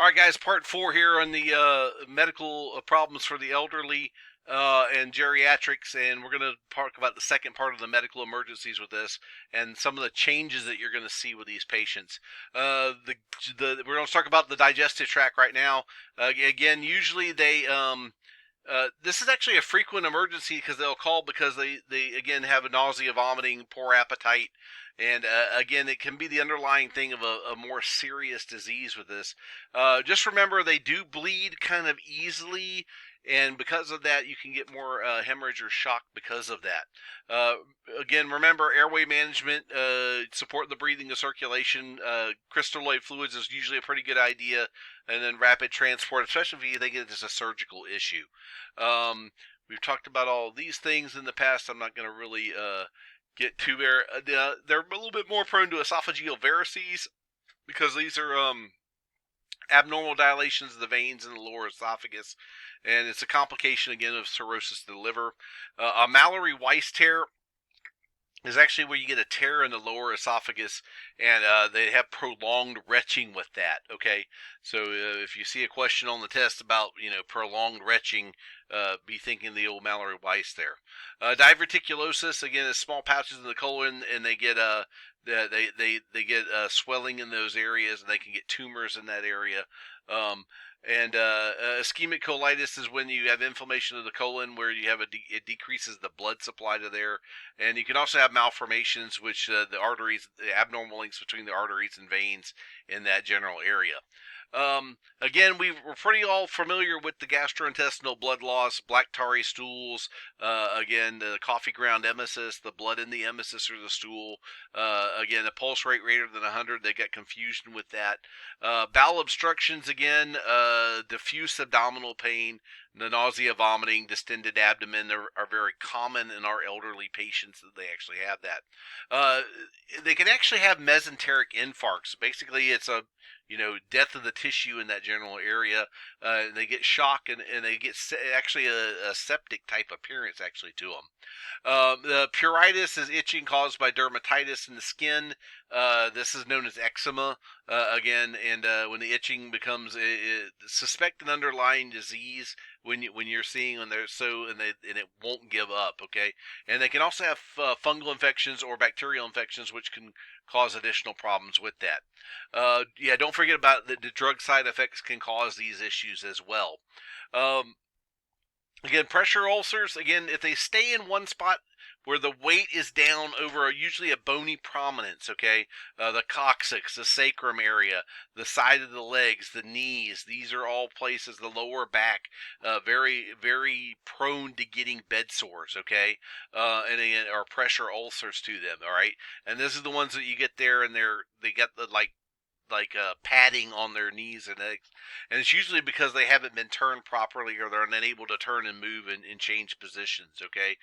All right, guys, part 4 here on the medical problems for the elderly and geriatrics, and we're going to talk about the second part of the medical emergencies with this and some of the changes that you're going to see with these patients. We're going to talk about the digestive tract right now. Again, usually this is actually a frequent emergency because they'll call because they again have a nausea, vomiting, poor appetite, and again it can be the underlying thing of a more serious disease with this. Just remember they do bleed kind of easily, and because of that you can get more hemorrhage or shock because of that. Again, remember airway management, support the breathing and circulation. Crystalloid fluids is usually a pretty good idea, and then rapid transport, especially if they get just a surgical issue. We've talked about all of these things in the past. I'm not going to really get to there. They're a little bit more prone to esophageal varices because these are abnormal dilations of the veins in the lower esophagus, and it's a complication again of cirrhosis of the liver. A Mallory-Weiss tear is actually where you get a tear in the lower esophagus, and they have prolonged retching with that. Okay, so if you see a question on the test about prolonged retching, be thinking the old Mallory-Weiss there. Diverticulosis again is small pouches in the colon, and they get they get swelling in those areas, and they can get tumors in that area. Ischemic colitis is when you have inflammation of the colon, where you have it decreases the blood supply to there, and you can also have malformations, which the arteries, the abnormal links between the arteries and veins in that general area. Again, we're pretty all familiar with the gastrointestinal blood loss, black tarry stools, again, the coffee ground emesis, the blood in the emesis or the stool, again, a pulse rate greater than 100, they got confusion with that. Bowel obstructions, again, diffuse abdominal pain, the nausea, vomiting, distended abdomen are very common in our elderly patients that they actually have that. They can actually have mesenteric infarcts. Basically, it's a death of the tissue in that general area. They get shock, and they get actually a septic type appearance actually to them. The pureitis is itching caused by dermatitis in the skin. This is known as eczema again, and when the itching becomes suspect an underlying disease when you're seeing when they're and it won't give up. Okay, and they can also have fungal infections or bacterial infections, which can cause additional problems with that. Yeah, don't forget about the drug side effects can cause these issues as well. Again, pressure ulcers, again, if they stay in one spot where the weight is down over usually a bony prominence, okay, the coccyx, the sacrum area, the side of the legs, the knees, these are all places, the lower back, very, very prone to getting bed sores, okay, and again, or pressure ulcers to them, all right, and this is the ones that you get there, and they got the like padding on their knees and legs, and it's usually because they haven't been turned properly, or they're unable to turn and move and change positions. Okay,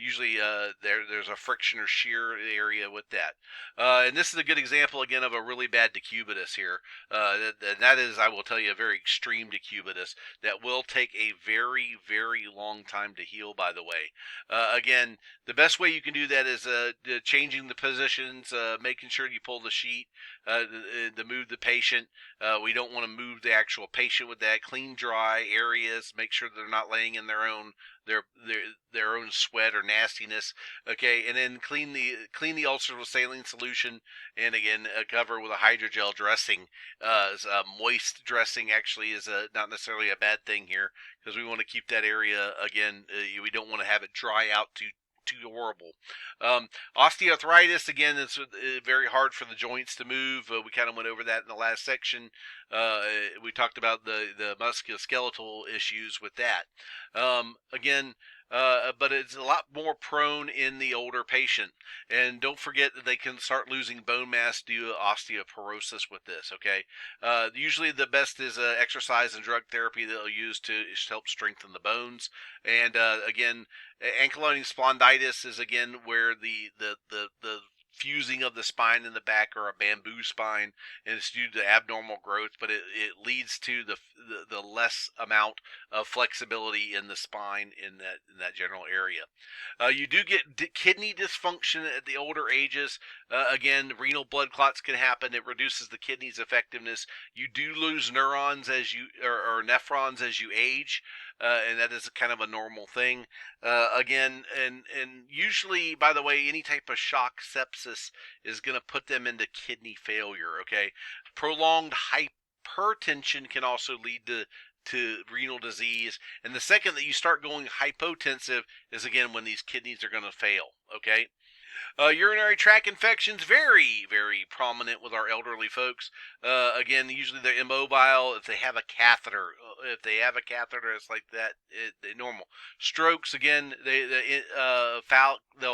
usually there's a friction or shear area with that, and this is a good example again of a really bad decubitus here. That is, I will tell you, a very extreme decubitus that will take a very, very long time to heal. By the way, again, the best way you can do that is changing the positions, making sure you pull the sheet to move the patient. We don't want to move the actual patient with that. Clean, dry areas. Make sure they're not laying in their own sweat or nastiness. Okay, and then clean the ulcers with saline solution, and again cover with a hydrogel dressing. Moist dressing actually is not necessarily a bad thing here, because we want to keep that area again. We don't want to have it dry out too horrible. Osteoarthritis, again, it's very hard for the joints to move. We kind of went over that in the last section. We talked about the musculoskeletal issues with that. Again, but it's a lot more prone in the older patient. And don't forget that they can start losing bone mass due to osteoporosis with this, okay? Usually the best is exercise and drug therapy that they'll use to help strengthen the bones. And again, ankylosing spondylitis is again where the fusing of the spine in the back, or a bamboo spine, and it's due to abnormal growth, but it leads to the less amount of flexibility in the spine in that general area. You do get kidney dysfunction at the older ages. Again, renal blood clots can happen. It reduces the kidney's effectiveness. You do lose neurons or nephrons as you age, and that is kind of a normal thing. Again, and usually, by the way, any type of shock sepsis is going to put them into kidney failure. Okay, prolonged hypertension can also lead to renal disease, and the second that you start going hypotensive is again when these kidneys are going to fail. Okay. Urinary tract infections, very, very prominent with our elderly folks. Again, usually they're immobile. If they have a catheter, it's like that. They're normal. Strokes, again, they'll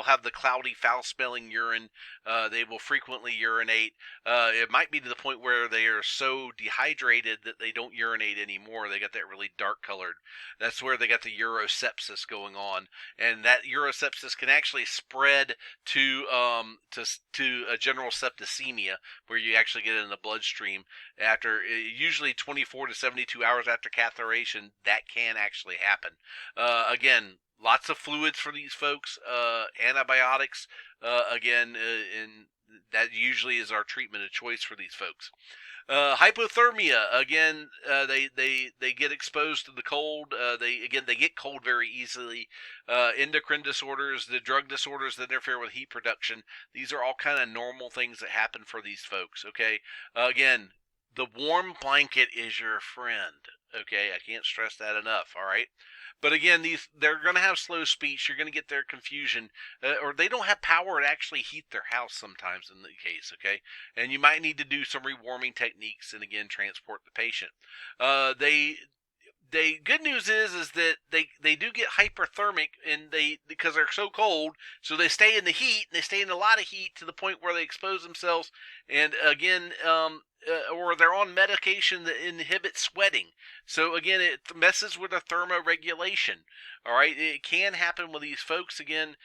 have the cloudy, foul-smelling urine. They will frequently urinate. It might be to the point where they are so dehydrated that they don't urinate anymore. They got that really dark colored. That's where they got the urosepsis going on, and that urosepsis can actually spread to a general septicemia, where you actually get it in the bloodstream after usually 24 to 72 hours after catheterization. That can actually happen. Again, lots of fluids for these folks. Antibiotics, and that usually is our treatment of choice for these folks. Hypothermia, again, they get exposed to the cold. They get cold very easily. Endocrine disorders, the drug disorders that interfere with heat production. These are all kind of normal things that happen for these folks. Okay, again, the warm blanket is your friend. Okay, I can't stress that enough. All right. But again, they're going to have slow speech. You're going to get their confusion, or they don't have power to actually heat their house sometimes in the case, okay? And you might need to do some rewarming techniques and, again, transport the patient. Good news is that they do get hyperthermic, and because they're so cold, so they stay in the heat, and they stay in a lot of heat to the point where they expose themselves, and again, or they're on medication that inhibits sweating. So again, it messes with the thermoregulation. All right, it can happen with these folks. Again,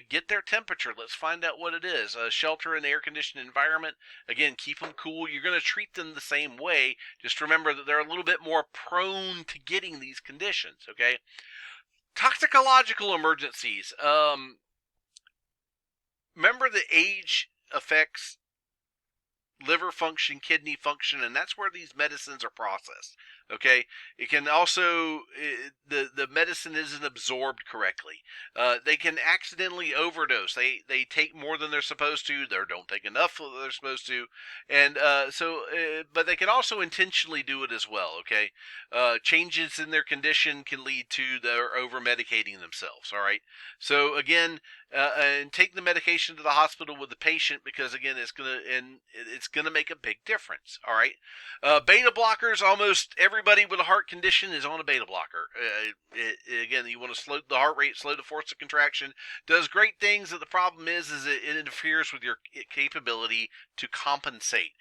get their temperature. Let's find out what it is. Shelter in an air-conditioned environment. Again, keep them cool. You're going to treat them the same way. Just remember that they're a little bit more prone to getting these conditions. Okay. Toxicological emergencies. Remember, the age affects liver function, kidney function, and that's where these medicines are processed. Okay, it can also the medicine isn't absorbed correctly. They can accidentally overdose. They take more than they're supposed to. They don't take enough than they're supposed to, and but they can also intentionally do it as well. Okay, changes in their condition can lead to their over medicating themselves. All right, so again. And take the medication to the hospital with the patient, because again, it's gonna make a big difference. All right, beta blockers. Almost everybody with a heart condition is on a beta blocker. Again, you want to slow the heart rate, slow the force of contraction. Does great things. But the problem is it interferes with your capability to compensate.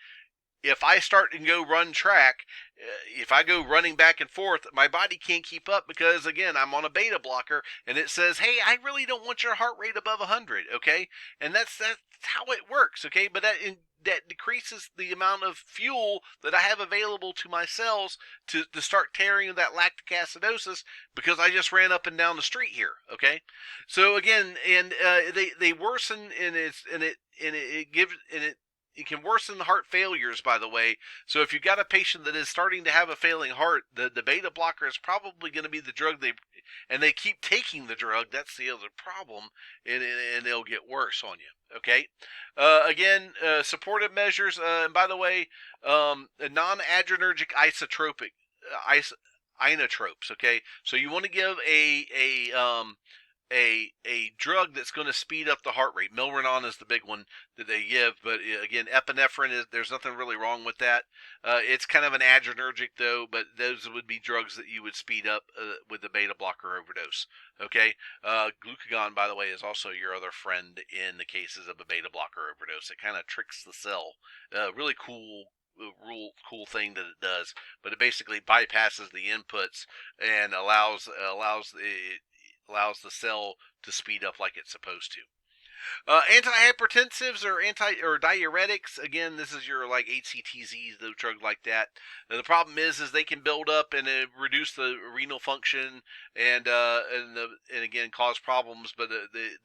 If I start and go run track, if I go running back and forth, my body can't keep up because, again, I'm on a beta blocker, and it says, hey, I really don't want your heart rate above 100, okay? And that's how it works, okay? But that decreases the amount of fuel that I have available to my cells to start tearing that lactic acidosis, because I just ran up and down the street here, okay? So again, and they worsen, it can worsen the heart failures, by the way. So if you've got a patient that is starting to have a failing heart, the beta blocker is probably going to be the drug they keep taking the drug. That's the other problem, and they'll get worse on you. Okay. Again, supportive measures. And by the way, non-adrenergic inotropes. Okay. So you want to give a drug that's going to speed up the heart rate. Milrinone is the big one that they give, but again, epinephrine there's nothing really wrong with that. It's kind of an adrenergic though, but those would be drugs that you would speed up with the beta blocker overdose. Okay, glucagon, by the way, is also your other friend in the cases of a beta blocker overdose. It kind of tricks the cell. Really cool thing that it does, but it basically bypasses the inputs and allows the cell to speed up like it's supposed to. Antihypertensives or diuretics. Again, this is your like HCTZs, those drugs like that. The problem is they can build up and reduce the renal function and again cause problems. But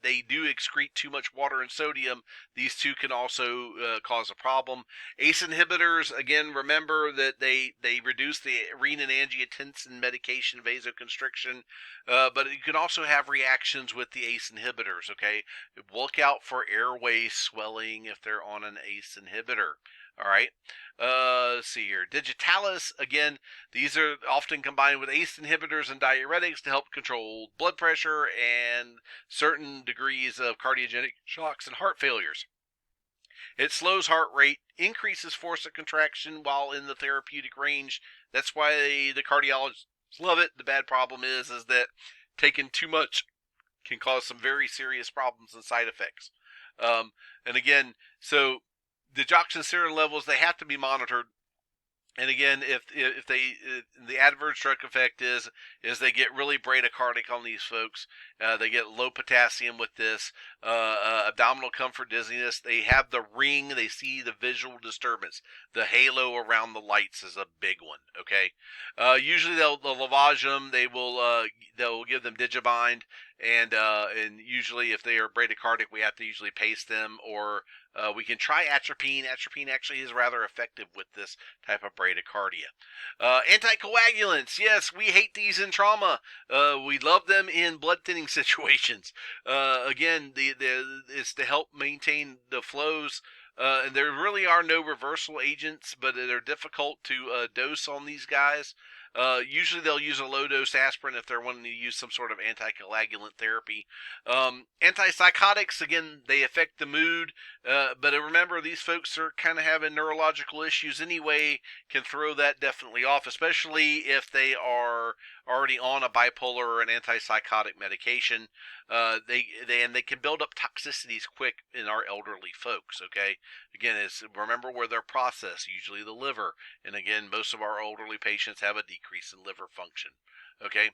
they do excrete too much water and sodium. These two can also cause a problem. ACE inhibitors. Again, remember that they reduce the renin-angiotensin medication vasoconstriction, but you can also have reactions with the ACE inhibitors. Okay. Look out for airway swelling if they're on an ACE inhibitor. All right. Let's see here. Digitalis, again, these are often combined with ACE inhibitors and diuretics to help control blood pressure and certain degrees of cardiogenic shocks and heart failures. It slows heart rate, increases force of contraction while in the therapeutic range. That's why the cardiologists love it. The bad problem is that taking too much can cause some very serious problems and side effects. And again, so the digoxin serum levels, they have to be monitored. And again, if the adverse drug effect is they get really bradycardic on these folks. They get low potassium with this, abdominal comfort, dizziness. They have the ring. They see the visual disturbance. The halo around the lights is a big one. Okay. Usually they'll lavage them. They'll give them Digibind, and usually if they are bradycardic, we have to usually pace them, or we can try Atropine. Atropine actually is rather effective with this type of bradycardia. Anticoagulants, yes, we hate these in trauma. We love them in blood thinning situations. Again, it's to help maintain the flows. And there really are no reversal agents, but they're difficult to dose on these guys. Usually they'll use a low-dose aspirin if they're wanting to use some sort of anticoagulant therapy. Antipsychotics, again, they affect the mood, but remember, these folks are kind of having neurological issues anyway, can throw that definitely off, especially if they are already on a bipolar or an antipsychotic medication. They can build up toxicities quick in our elderly folks, okay? Again, remember where they're processed, usually the liver. And again, most of our elderly patients have a decrease in liver function, okay?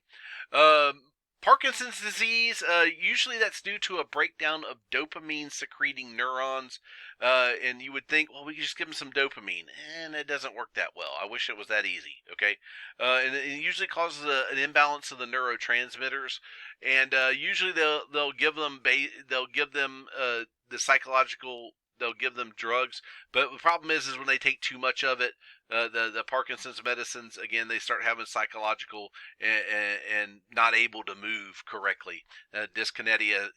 Parkinson's disease, usually that's due to a breakdown of dopamine secreting neurons. And you would think, well, we could just give them some dopamine. And it doesn't work that well. I wish it was that easy, okay? And it usually causes an imbalance of the neurotransmitters. And usually they'll give them the psychological. They'll give them drugs, but the problem is when they take too much of it, the Parkinson's medicines, again, they start having psychological and not able to move correctly. Dyskinesia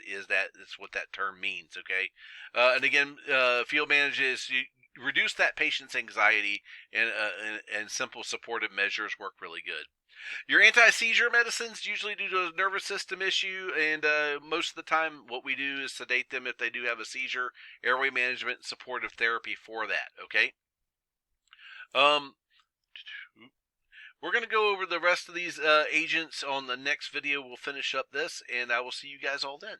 is what that term means. Okay, and again, field managers reduce that patient's anxiety, and simple supportive measures work really good. Your anti-seizure medicines usually due to a nervous system issue, and most of the time what we do is sedate them if they do have a seizure, airway management, and supportive therapy for that, okay? We're going to go over the rest of these agents on the next video. We'll finish up this, and I will see you guys all then.